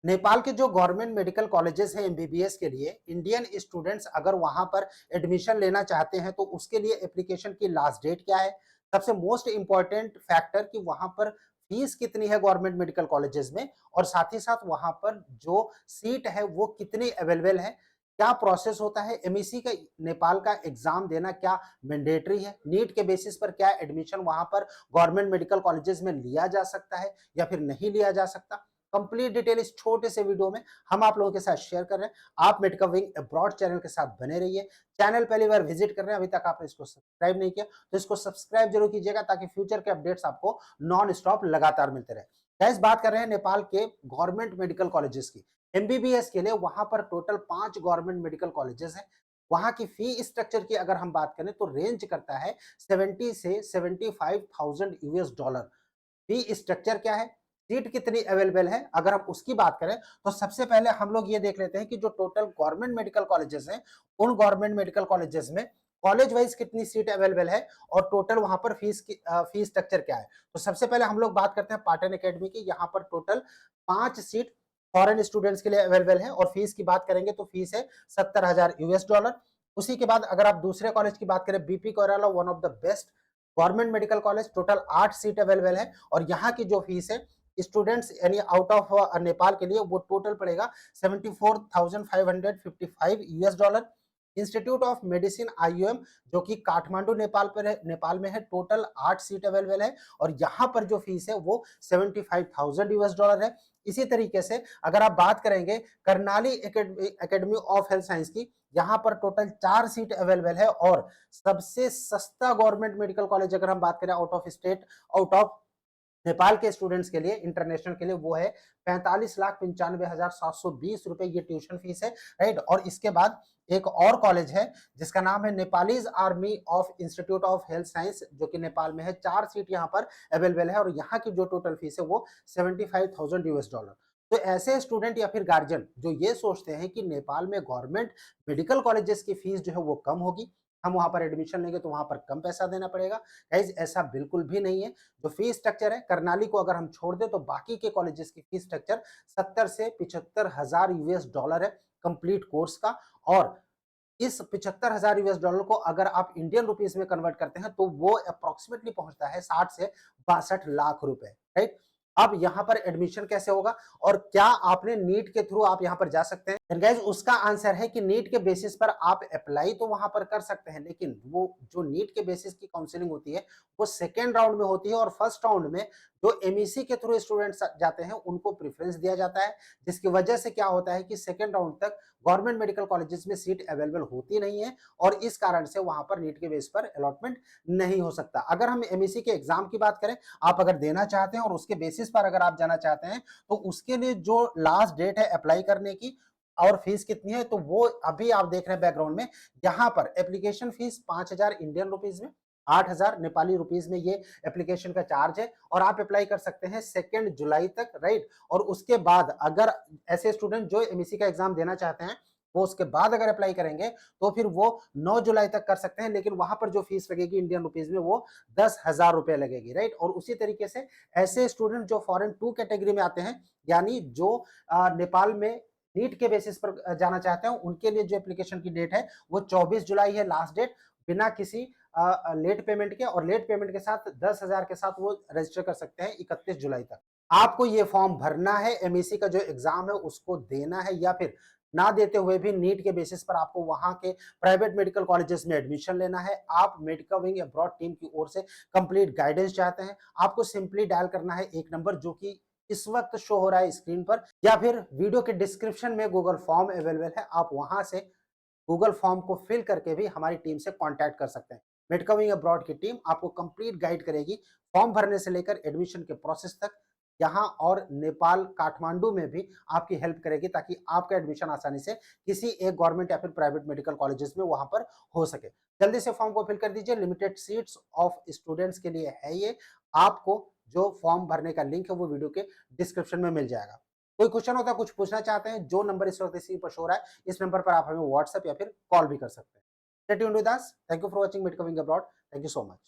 नेपाल के जो government medical colleges हैं एमबीबीएस के लिए, इंडियन स्टूडेंट्स अगर वहां पर एडमिशन लेना चाहते हैं तो उसके लिए एप्लीकेशन की लास्ट डेट क्या है। सबसे मोस्ट इंपॉर्टेंट फैक्टर कि वहां पर फीस कितनी है गवर्नमेंट मेडिकल कॉलेजेस में, और साथ ही साथ वहां पर जो सीट है वो कितनी अवेलेबल है, क्या प्रोसेस होता है, एमईसी का नेपाल का एग्जाम देना क्या मैंडेटरी है, नीट के बेसिस पर क्या एडमिशन वहां पर गवर्नमेंट मेडिकल कॉलेजेस में लिया जा सकता है या फिर नहीं लिया जा सकता। कंप्लीट डिटेल इस छोटे से वीडियो में हम आप लोगों के साथ शेयर कर रहे हैं। आप मेडिकल विंग अब्रॉड चैनल के साथ बने रहिए। चैनल पहली बार विजिट कर रहे हैं, अभी तक आपने इसको सब्सक्राइब नहीं किया तो इसको सब्सक्राइब जरूर कीजिएगा ताकि फ्यूचर के अपडेट्स आपको नॉन स्टॉप लगातार मिलते रहे। गाइस, बात कर रहे हैं नेपाल के गवर्नमेंट मेडिकल कॉलेजेस की। एमबीबीएस के लिए वहां पर टोटल 5 गवर्नमेंट मेडिकल कॉलेजेस हैं। वहां की फी स्ट्रक्चर की अगर हम बात करें तो रेंज करता है 70 से 75,000 यूएस डॉलर। फी स्ट्रक्चर क्या है, सीट कितनी अवेलेबल है, अगर हम उसकी बात करें तो सबसे पहले हम लोग ये देख लेते हैं कि जो टोटल गवर्नमेंट मेडिकल कॉलेजेस हैं, उन गवर्नमेंट मेडिकल कॉलेजेस में कॉलेज वाइज कितनी सीट अवेलेबल है और टोटल वहां पर फीस स्ट्रक्चर क्या है। तो सबसे पहले हम लोग बात करते हैं पाटन एकेडमी की। यहाँ पर टोटल 5 सीट फॉरेन स्टूडेंट्स के लिए अवेलेबल है और फीस की बात करेंगे तो फीस है 70,000 यूएस डॉलर। उसी के बाद अगर आप दूसरे कॉलेज की बात करें, BP Koirala, one of the best government medical college, total 8 seat available है और यहाँ की जो फीस है स्टूडेंट्स यानी आउट ऑफ नेपाल के लिए वो टोटल पड़ेगा 74,555 US dollar. Institute of medicine IUM जो कि काठमांडू नेपाल पर है, नेपाल में है, टोटल 8 सीट अवेलेबल है और यहाँ पर जो फीस है वो 75,000 यूएस डॉलर है। इसी तरीके से अगर आप बात करेंगे Karnali academy of health science की, यहाँ पर टोटल 4 सीट अवेलेबल है और सबसे सस्ता गवर्नमेंट मेडिकल कॉलेज अगर हम बात करें out of state, out of Nepal के स्टूडेंट्स के लिए, इंटरनेशनल के लिए, वो है 45,95,720 रुपए ये ट्यूशन फीस है, राइट। और इसके बाद एक और कॉलेज है जिसका नाम है Nepalese army of institute of health science जो कि नेपाल में है। 4 सीट यहाँ पर अवेलेबल है और यहाँ की जो टोटल फीस है वो 75,000 यूएस डॉलर। तो ऐसे स्टूडेंट या फिर गार्जियन जो ये सोचते हैं कि नेपाल में गवर्नमेंट मेडिकल कॉलेजेस की फीस जो है वो कम होगी, हम वहां पर एडमिशन लेंगे तो वहां पर कम पैसा देना पड़ेगा, गाइज ऐसा बिल्कुल भी नहीं है। जो फीस स्ट्रक्चर है करनाली को अगर हम छोड़ दें तो बाकी के कॉलेजेस की फीस स्ट्रक्चर 70 से 75,000 यूएस डॉलर है कंप्लीट कोर्स का। और इस 75,000 यूएस डॉलर को अगर आप इंडियन रुपीस में कन्वर्ट करते हैं तो वो अप्रोक्सीमेटली पहुंचता है 60 से 62 लाख रुपए, राइट। अब यहाँ पर एडमिशन कैसे होगा और क्या आपने नीट के थ्रू आप यहाँ पर जा सकते हैं? एंड गाइस, उसका आंसर है कि नीट के बेसिस पर आप अप्लाई तो वहां पर कर सकते हैं, लेकिन वो जो नीट के बेसिस की काउंसलिंग होती है वो सेकेंड राउंड में होती है और फर्स्ट राउंड में जो एमईसी के थ्रू स्टूडेंट्स जाते हैं उनको प्रेफरेंस दिया जाता है, जिसकी वजह से क्या होता है कि सेकेंड राउंड तक गवर्नमेंट मेडिकल कॉलेजेस में सीट अवेलेबल होती नहीं है और इस कारण से वहां पर नीट के बेस पर अलॉटमेंट नहीं हो सकता। अगर हम एमईसी के एग्जाम की बात करें, आप अगर देना चाहते हैं और उसके बेसिस पर अगर आप जाना चाहते हैं तो उसके लिए जो लास्ट डेट है अप्लाई करने की और फीस कितनी है तो वो अभी आप देख रहे हैं बैकग्राउंड में। यहाँ पर एप्लीकेशन फीस 5,000 इंडियन रुपीज में, 8,000 नेपाली रुपीज में ये एप्लीकेशन का चार्ज है और आप अप्लाई कर सकते हैं 2 जुलाई तक, राइट। और उसके बाद अगर ऐसे स्टूडेंट जो एमईसी का एग्जाम देना चाहते हैं वो उसके बाद अगर अप्लाई करेंगे तो फिर वो 9 जुलाई तक कर सकते हैं, लेकिन वहां पर जो फीस लगेगी इंडियन रुपीज में वो 10,000 रुपए लगेगी, राइट। और उसी तरीके से ऐसे स्टूडेंट जो फॉरेन 2 कैटेगरी में आते हैं, यानी जो नेपाल में नीट के बेसिस पर जाना चाहते हैं, उनके लिए जो एप्लीकेशन की डेट है वो 24 जुलाई है लास्ट डेट, बिना किसी लेट पेमेंट के, और लेट पेमेंट के साथ 10,000 के साथ वो रजिस्टर कर सकते हैं 31 जुलाई तक। आपको ये फॉर्म भरना है, एमईसी का जो एग्जाम है उसको देना है, या फिर ना देते हुए भी नीट के बेसिस पर आपको वहां के प्राइवेट मेडिकल कॉलेजेस में एडमिशन लेना है। आप मेडिकल विंग अब्रॉड टीम की ओर से कंप्लीट गाइडेंस चाहते हैं, आपको सिंपली डायल करना है एक नंबर जो कि इस वक्त शो हो रहा है स्क्रीन पर, या फिर वीडियो के डिस्क्रिप्शन में गूगल फॉर्म अवेलेबल है, आप वहां से गूगल फॉर्म को फिल करके भी हमारी टीम से कांटेक्ट कर सकते हैं। मेडिकल विंग अब्रॉड की टीम आपको कंप्लीट गाइड करेगी फॉर्म भरने से लेकर एडमिशन के प्रोसेस तक। यहाँ और नेपाल काठमांडू में भी आपकी हेल्प करेगी ताकि आपका एडमिशन आसानी से किसी एक गवर्नमेंट या फिर प्राइवेट मेडिकल कॉलेजेस में वहां पर हो सके। जल्दी से फॉर्म को फिल कर दीजिए, लिमिटेड सीट्स ऑफ स्टूडेंट्स के लिए है ये। आपको जो फॉर्म भरने का लिंक है वो वीडियो के डिस्क्रिप्शन में मिल जाएगा। कोई क्वेश्चन होता है, कुछ पूछना चाहते हैं, जो नंबर इस वक्त स्क्रीन पर शो हो रहा है इस नंबर पर आप हमें व्हाट्सएप या फिर कॉल भी कर सकते हैं। Stay tuned with us. Thank you for watching medical wing abroad. Thank you so much.